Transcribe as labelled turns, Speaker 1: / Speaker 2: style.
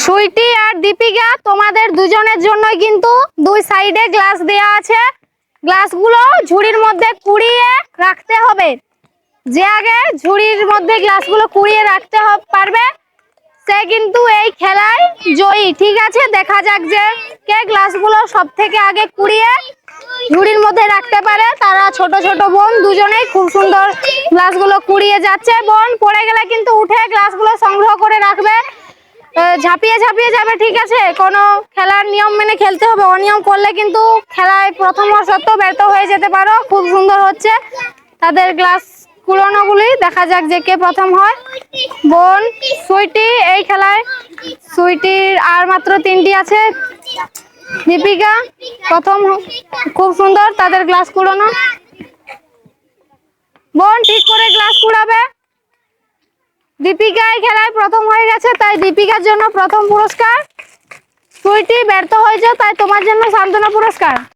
Speaker 1: সুইটি আর দীপিকা, তোমাদের দুজনের জন্যই কিন্তু দুই সাইডে গ্লাস দেয়া আছে। গ্লাসগুলো ঝুড়ির মধ্যে কুড়িয়ে রাখতে হবে। যে আগে ঝুড়ির মধ্যে গ্লাসগুলো কুড়িয়ে রাখতে পারবে সে কিন্তু এই খেলায় জয়ী। ঠিক আছে, দেখা যাক যে কে গ্লাসগুলো সব থেকে আগে কুড়িয়ে ঝুড়ির মধ্যে রাখতে পারে। তারা ছোট ছোট বোন দুজনেই খুব সুন্দর গ্লাসগুলো কুড়িয়ে যাচ্ছে। বোন পড়ে গেলে কিন্তু উঠে গ্লাসগুলো সংগ্রহ করে রাখবে, ঝাঁপিয়ে ঝাঁপিয়ে যাবে। ঠিক আছে, কোনো খেলার নিয়ম মেনে খেলতে হবে, অনিয়ম করলে কিন্তু খেলায় প্রথম হওয়া সত্ত্বেও ব্যর্থ হয়ে যেতে পারো। খুব সুন্দর হচ্ছে তাদের গ্লাস কুড়ানোগুলি, দেখা যাক যে কে প্রথম হয়। বোন সুইটি এই খেলায়, সুইটির আর মাত্র 3টি আছে। দীপিকা প্রথম, খুব সুন্দর তাদের গ্লাস কুড়ানো। বোন ঠিক করে গ্লাস কুড়াবে। দীপিকা এই খেলায় প্রথম হয়ে গেছে, তাই দীপিকার জন্য প্রথম পুরস্কার। সুইটি ব্যর্থ হয়েছে, তাই তোমার জন্য সান্ত্বনা পুরস্কার।